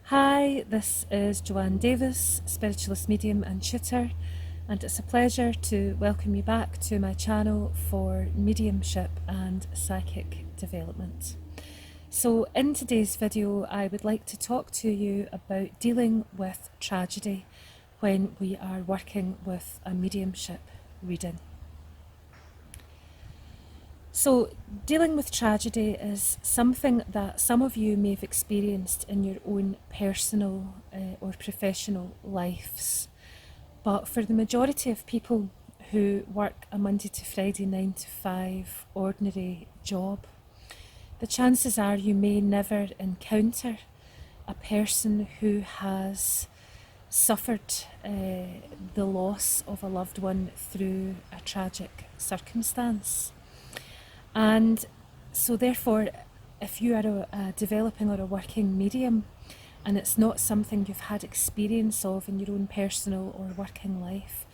Hi, this is Joanne Davies, Spiritualist Medium and Tutor, and it's a pleasure to welcome you back to my channel for mediumship and psychic development. So in today's video, I would like to talk to you about dealing with tragedy when we are working with a mediumship reading. So, dealing with tragedy is something that some of you may have experienced in your own personal or professional lives. But for the majority of people who work a Monday to Friday 9 to 5 ordinary job, the chances are you may never encounter a person who has suffered the loss of a loved one through a tragic circumstance. And so therefore, if you are a developing or a working medium and it's not something you've had experience of in your own personal or working life,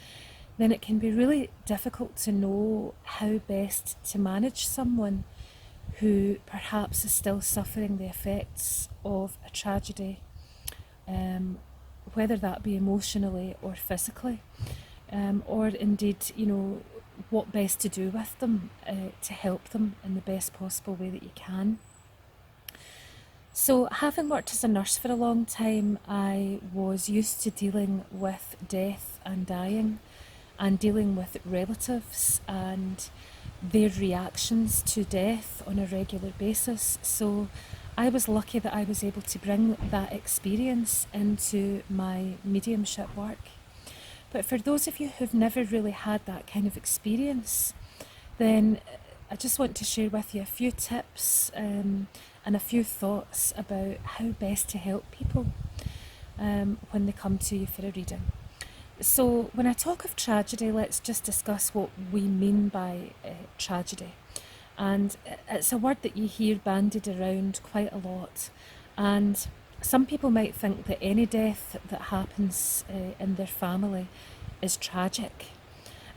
then it can be really difficult to know how best to manage someone who perhaps is still suffering the effects of a tragedy, whether that be emotionally or physically, or indeed, what best to do with them to help them in the best possible way that you can. So, having worked as a nurse for a long time, I was used to dealing with death and dying and dealing with relatives and their reactions to death on a regular basis. So I was lucky that I was able to bring that experience into my mediumship work. But for those of you who've never really had that kind of experience, then I just want to share with you a few tips and a few thoughts about how best to help people when they come to you for a reading. So when I talk of tragedy, let's just discuss what we mean by tragedy. And it's a word that you hear bandied around quite a lot. And some people might think that any death that happens in their family is tragic.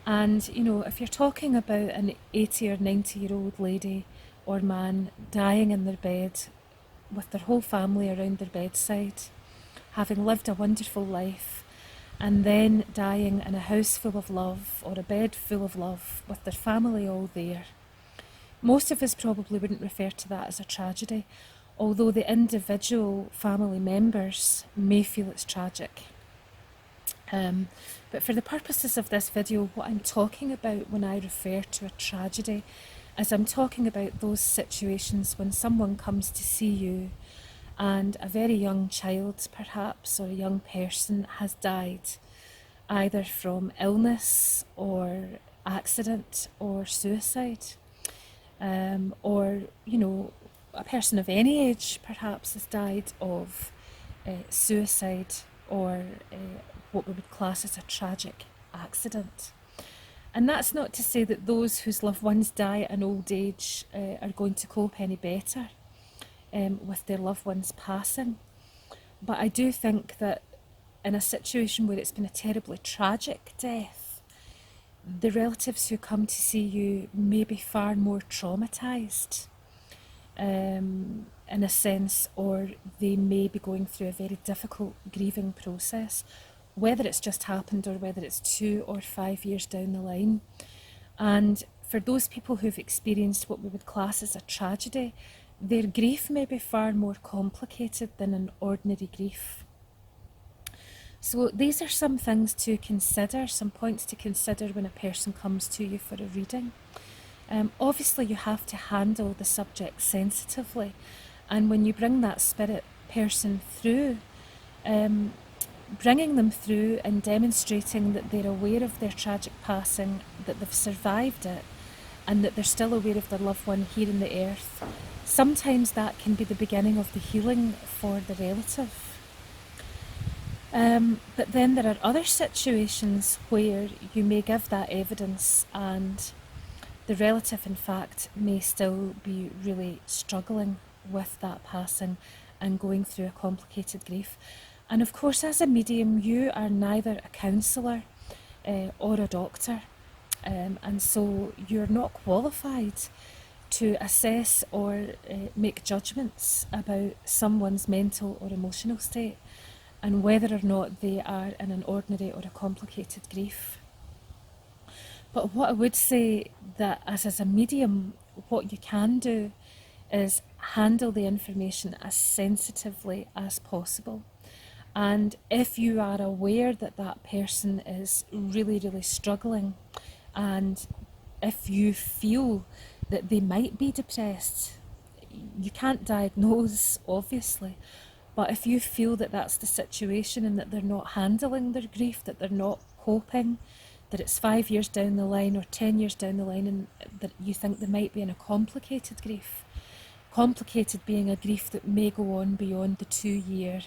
And, if you're talking about an 80 or 90-year-old lady or man dying in their bed with their whole family around their bedside, having lived a wonderful life, and then dying in a house full of love or a bed full of love with their family all there, most of us probably wouldn't refer to that as a tragedy, although the individual family members may feel it's tragic. But for the purposes of this video, what I'm talking about when I refer to a tragedy is I'm talking about those situations when someone comes to see you and a very young child perhaps, or a young person has died either from illness or accident or suicide, or a person of any age perhaps has died of suicide or what we would class as a tragic accident. And that's not to say that those whose loved ones die at an old age are going to cope any better with their loved ones passing. But I do think that in a situation where it's been a terribly tragic death, the relatives who come to see you may be far more traumatised in a sense, or they may be going through a very difficult grieving process, whether it's just happened or whether it's 2 or 5 years down the line. And for those people who've experienced what we would class as a tragedy, their grief may be far more complicated than an ordinary grief. So these are some things to consider, some points to consider when a person comes to you for a reading. Obviously you have to handle the subject sensitively, and when you bring that spirit person through, bringing them through and demonstrating that they're aware of their tragic passing, that they've survived it, and that they're still aware of their loved one here on the earth, sometimes that can be the beginning of the healing for the relative. But then there are other situations where you may give that evidence and the relative, in fact, may still be really struggling with that passing and going through a complicated grief. And of course, as a medium, you are neither a counsellor or a doctor, and so you're not qualified to assess or make judgments about someone's mental or emotional state and whether or not they are in an ordinary or a complicated grief. But what I would say that as a medium, what you can do is handle the information as sensitively as possible. And if you are aware that that person is really, really struggling, and if you feel that they might be depressed, you can't diagnose, obviously, but if you feel that that's the situation and that they're not handling their grief, that they're not coping, that it's 5 years down the line or 10 years down the line, and that you think they might be in a complicated grief, complicated being a grief that may go on beyond the 2-year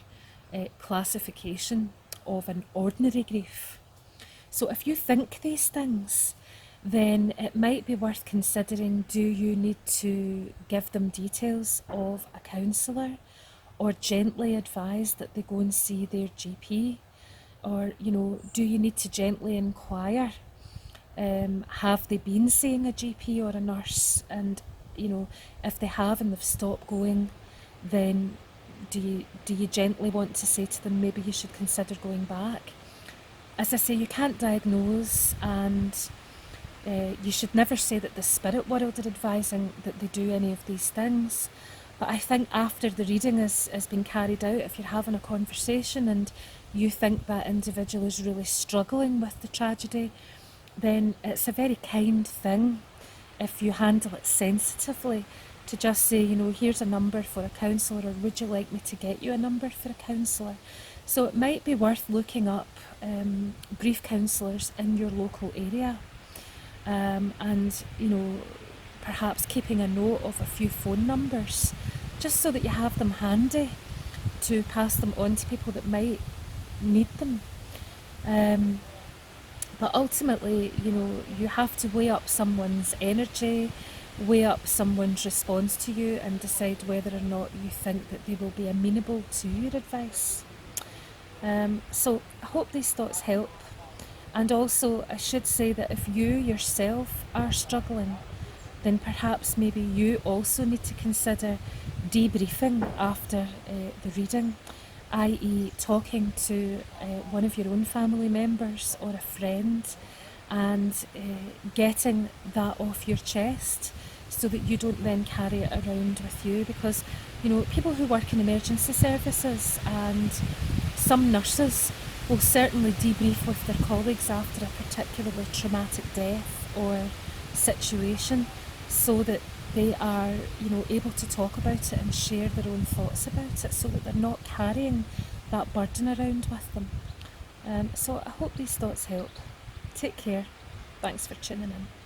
classification of an ordinary grief. So if you think these things, then it might be worth considering, do you need to give them details of a counsellor, or gently advise that they go and see their GP? Or, do you need to gently inquire, have they been seeing a GP or a nurse? And, if they have and they've stopped going, then do you gently want to say to them, maybe you should consider going back? As I say, you can't diagnose, and you should never say that the spirit world are advising that they do any of these things. But I think after the reading has been carried out, if you're having a conversation and you think that individual is really struggling with the tragedy, then it's a very kind thing, if you handle it sensitively, to just say, here's a number for a counsellor, or would you like me to get you a number for a counsellor? So it might be worth looking up grief counsellors in your local area, and perhaps keeping a note of a few phone numbers, just so that you have them handy to pass them on to people that might need them. But ultimately, you have to weigh up someone's energy, weigh up someone's response to you, and decide whether or not you think that they will be amenable to your advice. So I hope these thoughts help. And also, I should say that if you yourself are struggling, then perhaps maybe you also need to consider debriefing after the reading, i.e. talking to one of your own family members or a friend, and getting that off your chest, so that you don't then carry it around with you. Because people who work in emergency services and some nurses will certainly debrief with their colleagues after a particularly traumatic death or situation, so that they are able to talk about it and share their own thoughts about it, so that they're not carrying that burden around with them. So I hope these thoughts help. Take care. Thanks for tuning in.